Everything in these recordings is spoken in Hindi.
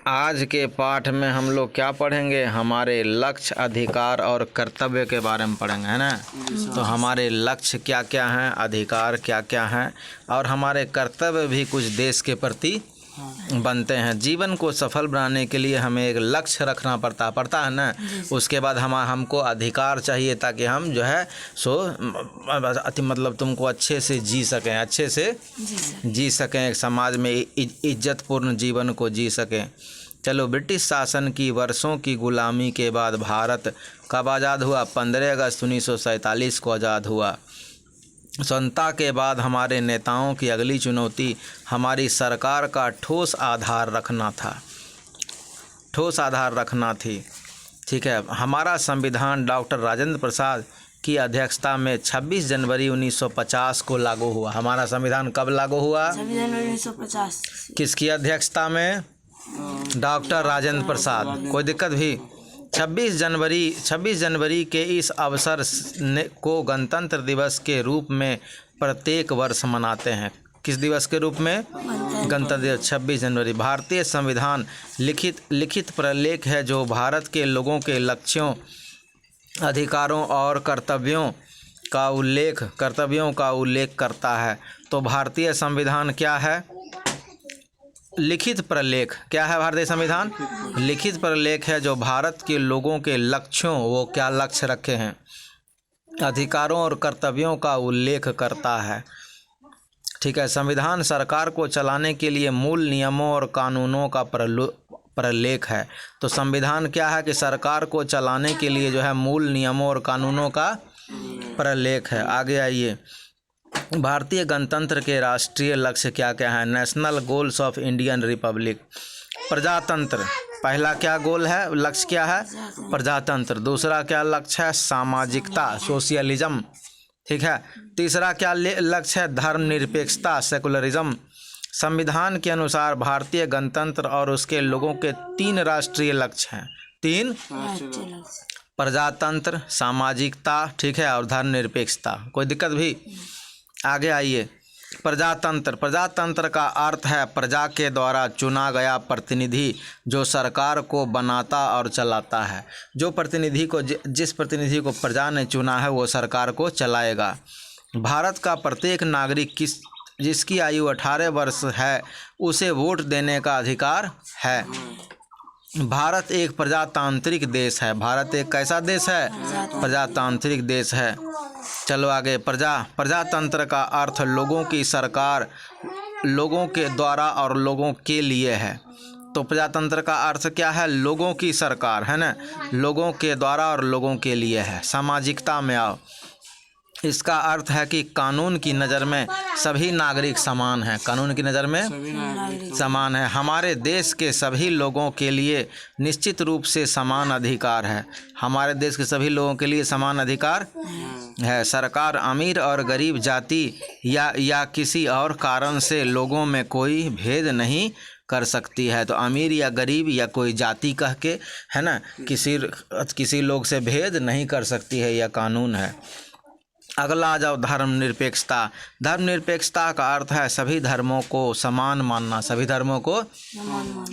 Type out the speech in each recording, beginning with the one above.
आज के पाठ में हम लोग क्या पढ़ेंगे? हमारे लक्ष्य, अधिकार और कर्तव्य के बारे में पढ़ेंगे, है ना। तो हमारे लक्ष्य क्या क्या हैं, अधिकार क्या क्या हैं और हमारे कर्तव्य भी कुछ देश के प्रति बनते हैं। जीवन को सफल बनाने के लिए हमें एक लक्ष्य रखना पड़ता है ना। उसके बाद हमको अधिकार चाहिए ताकि हम जो है मतलब तुमको अच्छे से जी सकें, एक समाज में इज्जतपूर्ण जीवन को जी सकें। चलो, ब्रिटिश शासन की वर्षों की गुलामी के बाद भारत कब आज़ाद हुआ? 15 अगस्त 1947 को आज़ाद हुआ। स्वतंत्रता के बाद हमारे नेताओं की अगली चुनौती हमारी सरकार का ठोस आधार रखना थी। ठीक है। हमारा संविधान डॉक्टर राजेंद्र प्रसाद की अध्यक्षता में 26 जनवरी 1950 को लागू हुआ। हमारा संविधान कब लागू हुआ? 26 जनवरी 1950। किसकी अध्यक्षता में? डॉक्टर राजेंद्र प्रसाद। कोई दिक्कत भी? 26 जनवरी के इस अवसर को गणतंत्र दिवस के रूप में प्रत्येक वर्ष मनाते हैं। किस दिवस के रूप में? गणतंत्र दिवस 26 जनवरी। भारतीय संविधान लिखित प्रलेख है जो भारत के लोगों के लक्ष्यों, अधिकारों और कर्तव्यों का उल्लेख करता है। तो भारतीय संविधान क्या है? लिखित प्रलेख। क्या है भारतीय संविधान? लिखित प्रलेख है जो भारत के लोगों के लक्ष्यों, वो क्या लक्ष्य रखे हैं, अधिकारों और कर्तव्यों का उल्लेख करता है। ठीक है। संविधान सरकार को चलाने के लिए मूल नियमों और कानूनों का प्रलेख है। तो संविधान क्या है कि सरकार को चलाने के लिए जो है मूल नियमों और कानूनों का प्रलेख है। आगे आइए। भारतीय गणतंत्र के राष्ट्रीय लक्ष्य क्या क्या है? National goals of Indian Republic. प्रजातंत्र पहला क्या गोल है, लक्ष्य क्या है? प्रजातंत्र। दूसरा क्या लक्ष्य है? सामाजिकता, सोशलिज्म। ठीक है। तीसरा क्या लक्ष्य है? धर्मनिरपेक्षता, सेकुलरिज्म। संविधान के अनुसार भारतीय गणतंत्र और उसके लोगों के 3 राष्ट्रीय लक्ष्य हैं। 3 प्रजातंत्र, सामाजिकता, ठीक है, और धर्मनिरपेक्षता। कोई दिक्कत भी? आगे आइए। प्रजातंत्र का अर्थ है प्रजा के द्वारा चुना गया प्रतिनिधि जो सरकार को बनाता और चलाता है। जिस प्रतिनिधि को प्रजा ने चुना है वो सरकार को चलाएगा। भारत का प्रत्येक नागरिक जिसकी आयु 18 वर्ष है उसे वोट देने का अधिकार है। भारत एक प्रजातांत्रिक देश है। भारत एक कैसा देश है? प्रजातांत्रिक देश है। चलो आगे। प्रजातंत्र का अर्थ लोगों की सरकार, लोगों के द्वारा और लोगों के लिए है। तो प्रजातंत्र का अर्थ क्या है? लोगों की सरकार, है ना, लोगों के द्वारा और लोगों के लिए है। सामाजिकता में आओ। इसका अर्थ है कि कानून की नज़र में सभी नागरिक समान हैं। कानून की नज़र में समान है। हमारे देश के सभी लोगों के लिए निश्चित रूप से समान अधिकार है। हमारे देश के सभी लोगों के लिए समान अधिकार है। सरकार अमीर और गरीब जाति या किसी और कारण से लोगों में कोई भेद नहीं कर सकती है। तो अमीर या गरीब या कोई जाति कह के, है ना, किसी लोग से भेद नहीं कर सकती है, यह कानून है। अगला आ जाओ। धर्मनिरपेक्षता। धर्मनिरपेक्षता का अर्थ है सभी धर्मों को समान मानना। सभी धर्मों को,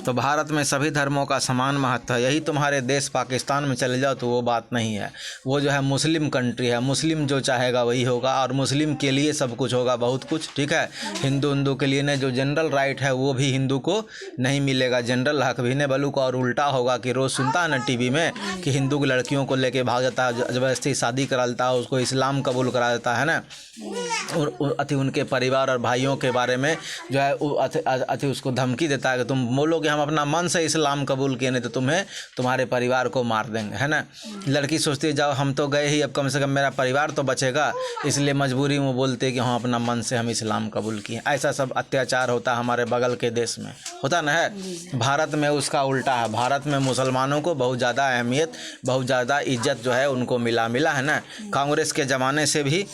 तो भारत में सभी धर्मों का समान महत्व है। यही तुम्हारे देश पाकिस्तान में चले जाओ तो वो बात नहीं है। वो जो है मुस्लिम कंट्री है। मुस्लिम जो चाहेगा वही होगा और मुस्लिम के लिए सब कुछ होगा, बहुत कुछ। ठीक है। हिंदू के लिए नहीं। जो जनरल राइट है वो भी हिंदू को नहीं मिलेगा। जनरल हक भी नहीं बलू का। और उल्टा होगा कि रोज़ सुनता है ना टीवी में कि हिंदू की लड़कियों को लेके भाग जाता है, ज़बरदस्ती शादी करा देता है, उसको इस्लाम कबूल करा देता है ना। और उनके परिवार और भाइयों के बारे में जो है उसको धमकी देता है कि तुम बोलोगे हम अपना मन से इस्लाम कबूल किए, नहीं तो तुम्हारे परिवार को मार देंगे, है ना। लड़की सोचती है जाओ हम तो गए ही, अब कम से कम मेरा परिवार तो बचेगा, इसलिए मजबूरी में बोलते कि हाँ अपना मन से हम इस्लाम कबूल किए। ऐसा सब अत्याचार होता है हमारे बगल के देश में, होता ना है। भारत में उसका उल्टा है। भारत में मुसलमानों को बहुत ज़्यादा अहमियत, बहुत ज़्यादा इज्जत जो है उनको मिला है ना। कांग्रेस के ज़माने से भी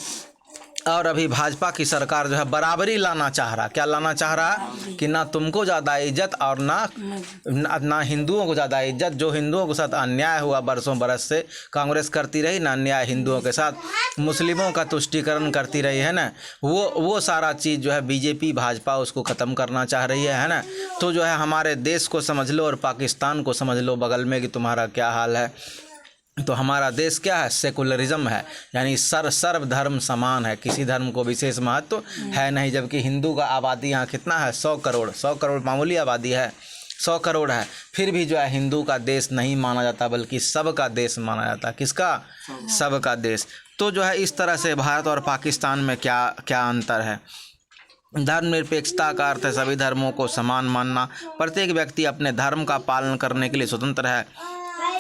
और अभी भाजपा की सरकार जो है बराबरी लाना चाह रहा। क्या लाना चाह रहा? कि ना तुमको ज़्यादा इज्जत और ना हिंदुओं को ज़्यादा इज्जत। जो हिंदुओं के साथ अन्याय हुआ बरसों बरस से कांग्रेस करती रही ना, अन्याय हिंदुओं के साथ, मुस्लिमों का तुष्टीकरण करती रही है ना, वो सारा चीज़ जो है बीजेपी भाजपा उसको ख़त्म करना चाह रही है ना। तो जो है हमारे देश को समझ लो और पाकिस्तान को समझ लो बगल में कि तुम्हारा क्या हाल है। तो हमारा देश क्या है, सेकुलरिज्म है, यानी सर्व धर्म समान है, किसी धर्म को विशेष महत्व है नहीं। जबकि हिंदू का आबादी यहाँ कितना है, 100 करोड़। 100 करोड़ मामूली आबादी है, 100 करोड़ है, फिर भी जो है हिंदू का देश नहीं माना जाता, बल्कि सबका देश माना जाता है। किसका, सबका देश। तो जो है इस तरह से भारत और पाकिस्तान में क्या क्या अंतर है। धर्मनिरपेक्षता का अर्थ है सभी धर्मों को समान मानना, प्रत्येक व्यक्ति अपने धर्म का पालन करने के लिए स्वतंत्र है।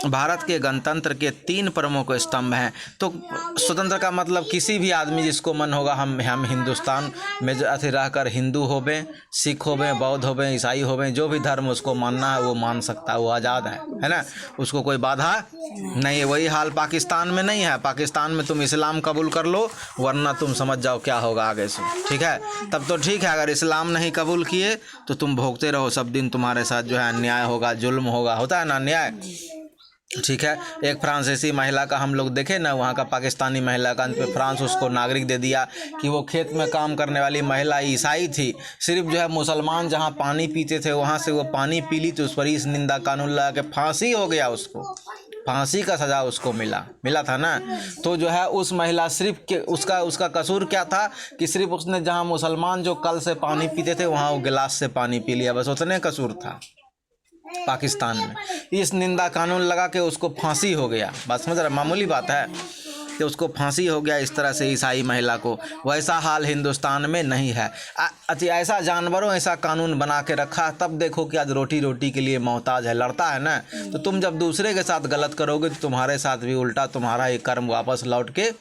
भारत के गणतंत्र के 3 प्रमुख स्तंभ हैं। तो स्वतंत्र का मतलब किसी भी आदमी जिसको मन होगा, हम हिंदुस्तान में अथी रहकर हिंदू होवें, सिख होवें, बौद्ध होवें, ईसाई होवें, जो भी धर्म उसको मानना है वो मान सकता है, वो आज़ाद है ना, उसको कोई बाधा नहीं है। वही हाल पाकिस्तान में नहीं है। पाकिस्तान में तुम इस्लाम कबूल कर लो, वरना तुम समझ जाओ क्या होगा आगे से, ठीक है। तब तो ठीक है, अगर इस्लाम नहीं कबूल किए तो तुम भोगते रहो, सब दिन तुम्हारे साथ जो है अन्याय होगा, जुल्म होगा, होता है ना अन्याय, ठीक है। एक फ्रांसीसी महिला का हम लोग देखे ना, वहाँ का पाकिस्तानी महिला का अंत में फ्रांस उसको नागरिक दे दिया कि वो खेत में काम करने वाली महिला ईसाई थी, सिर्फ जो है मुसलमान जहाँ पानी पीते थे वहाँ से वो पानी पी ली, तो उस पर इस निंदा कानून लगा के फांसी हो गया, उसको फांसी का सज़ा उसको मिला था ना। तो जो है उस महिला सिर्फ के उसका कसूर क्या था कि सिर्फ उसने जहाँ मुसलमान जो कल से पानी पीते थे वहाँ वो गिलास से पानी पी लिया, बस उतने कसूर था। पाकिस्तान में इस निंदा कानून लगा के उसको फांसी हो गया, बात समझ रहे, मामूली बात है कि उसको फांसी हो गया इस तरह से ईसाई महिला को। वैसा हाल हिंदुस्तान में नहीं है। ऐसा जानवरों ऐसा कानून बना के रखा, तब देखो कि आज रोटी के लिए मोहताज है, लड़ता है ना। तो तुम जब दूसरे के साथ गलत करोगे तो तुम्हारे साथ भी उल्टा तुम्हारा एक कर्म वापस लौट के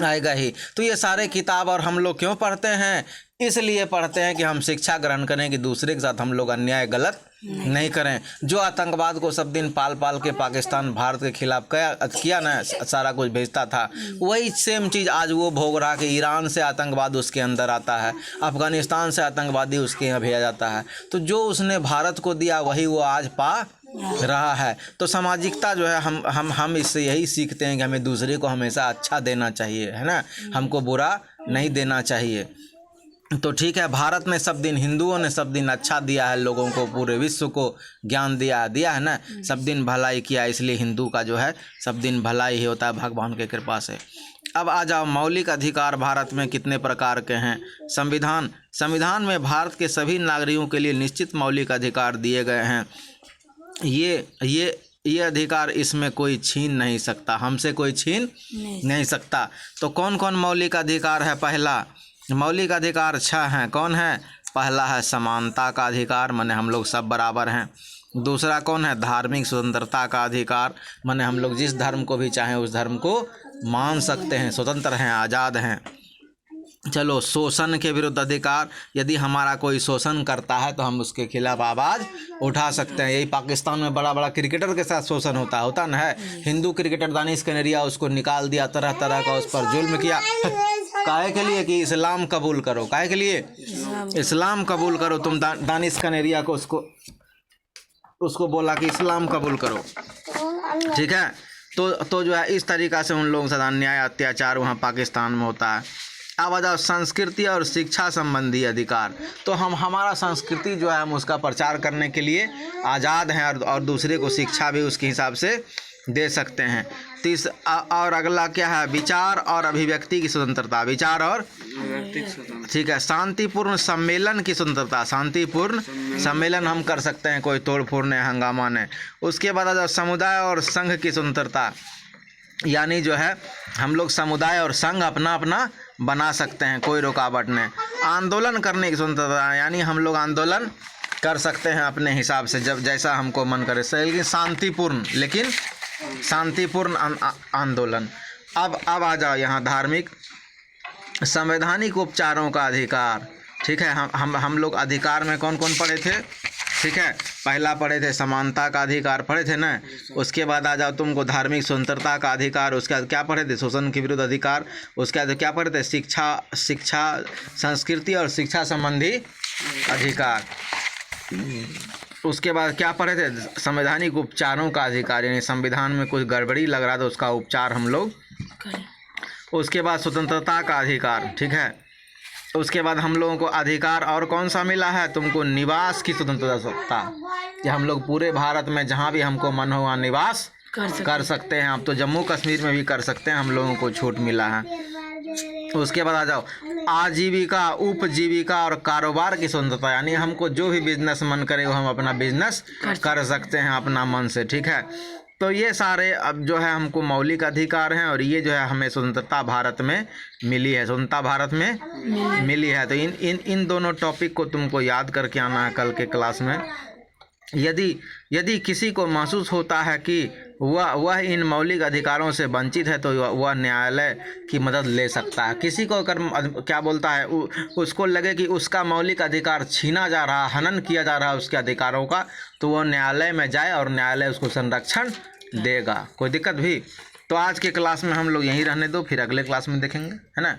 आएगा ही। तो ये सारे किताब और हम लोग क्यों पढ़ते हैं, इसलिए पढ़ते हैं कि हम शिक्षा ग्रहण करें कि दूसरे के साथ हम लोग अन्याय गलत नहीं करें। जो आतंकवाद को सब दिन पाल के पाकिस्तान भारत के खिलाफ किया ना, सारा कुछ भेजता था, वही सेम चीज़ आज वो भोग रहा कि ईरान से आतंकवाद उसके अंदर आता है, अफगानिस्तान से आतंकवादी उसके यहाँ भेजा जाता है। तो जो उसने भारत को दिया वही वो आज पा रहा है। तो सामाजिकता जो है हम इससे यही सीखते हैं कि हमें दूसरे को हमेशा अच्छा देना चाहिए, है ना, हमको बुरा नहीं देना चाहिए। तो ठीक है, भारत ने सब दिन, हिंदुओं ने सब दिन अच्छा दिया है लोगों को, पूरे विश्व को ज्ञान दिया है ना, सब दिन भलाई किया, इसलिए हिंदू का जो है सब दिन भलाई ही होता है भगवान के कृपा से। अब आ जाओ, मौलिक अधिकार भारत में कितने प्रकार के हैं। संविधान में भारत के सभी नागरिकों के लिए निश्चित मौलिक अधिकार दिए गए हैं। ये अधिकार इसमें कोई छीन नहीं सकता, हमसे कोई छीन नहीं सकता। तो कौन कौन मौलिक अधिकार है। पहला मौलिक अधिकार 6 हैं। कौन है, पहला है समानता का अधिकार, माने हम लोग सब बराबर हैं। दूसरा कौन है, धार्मिक स्वतंत्रता का अधिकार, माने हम लोग जिस धर्म को भी चाहें उस धर्म को मान सकते हैं, स्वतंत्र हैं, आज़ाद हैं। चलो, शोषण के विरुद्ध अधिकार, यदि हमारा कोई शोषण करता है तो हम उसके खिलाफ आवाज़ उठा सकते हैं। यही पाकिस्तान में बड़ा क्रिकेटर के साथ शोषण होता ना है। हिंदू क्रिकेटर दानिश कनेरिया, उसको निकाल दिया, तरह तरह का उस पर जुल्म किया, काहे के लिए कि इस्लाम कबूल करो, काहे के लिए, इस्लाम कबूल करो। तुम दानिश कनेरिया को उसको बोला कि इस्लाम कबूल करो, ठीक है। तो जो है इस तरीक़ा से उन लोगों से अन्याय अत्याचार वहाँ पाकिस्तान में होता है। अब आ जाओ संस्कृति और शिक्षा संबंधी अधिकार। तो हमारा संस्कृति जो है हम उसका प्रचार करने के लिए आज़ाद हैं और दूसरे को शिक्षा भी उसके हिसाब से दे सकते हैं। और अगला क्या है, विचार और अभिव्यक्ति की स्वतंत्रता, विचार और ठीक है, शांतिपूर्ण सम्मेलन की स्वतंत्रता, शांतिपूर्ण सम्मेलन हम कर सकते हैं, कोई तोड़ फोड़ नहीं, हंगामा नहीं। उसके बाद जब समुदाय और संघ की स्वतंत्रता, यानी जो है हम लोग समुदाय और संघ अपना बना सकते हैं, कोई रुकावट नहीं। आंदोलन करने की स्वतंत्रता, यानी हम लोग आंदोलन कर सकते हैं अपने हिसाब से, जब जैसा हमको मन करे, लेकिन शांतिपूर्ण आंदोलन। अब आ जाओ यहाँ धार्मिक संवैधानिक उपचारों का अधिकार, ठीक है। हम लोग अधिकार में कौन कौन पढ़े थे, ठीक है। पहला पढ़े थे समानता का अधिकार, पढ़े थे ना। उसके बाद आ जाओ तुमको धार्मिक स्वतंत्रता का अधिकार, उसके बाद क्या पढ़े थे, शोषण के विरुद्ध अधिकार। उसके बाद क्या पढ़े थे, शिक्षा संस्कृति और शिक्षा संबंधी अधिकार। उसके बाद क्या पढ़े थे, संवैधानिक उपचारों का अधिकार, यानी संविधान में कुछ गड़बड़ी लग रहा था उसका उपचार हम लोग करें। उसके बाद स्वतंत्रता का अधिकार, ठीक है। उसके बाद हम लोगों को अधिकार और कौन सा मिला है, तुमको निवास की स्वतंत्रता, कि हम लोग पूरे भारत में जहाँ भी हमको मन हो वहाँ निवास कर सकते हैं। अब तो जम्मू कश्मीर में भी कर सकते हैं, हम लोगों को छूट मिला है। उसके बाद आ जाओ आजीविका, उपजीविका और कारोबार की स्वतंत्रता, यानी हमको जो भी बिजनेस मन करे वो हम अपना बिजनेस कर सकते हैं अपना मन से, ठीक है। तो ये सारे अब जो है हमको मौलिक अधिकार हैं, और ये जो है हमें स्वतंत्रता भारत में मिली है, स्वतंत्रता भारत में मिली है। तो इन दोनों टॉपिक को तुमको याद करके आना है कल के क्लास में। यदि किसी को महसूस होता है कि वह इन मौलिक अधिकारों से वंचित है, तो वह न्यायालय की मदद ले सकता है। किसी को अगर क्या बोलता है, उसको लगे कि उसका मौलिक अधिकार छीना जा रहा, हनन किया जा रहा है उसके अधिकारों का, तो वह न्यायालय में जाए और न्यायालय उसको संरक्षण देगा। कोई दिक्कत भी? तो आज के क्लास में हम लोग यहीं रहने दो, फिर अगले क्लास में देखेंगे, है ना।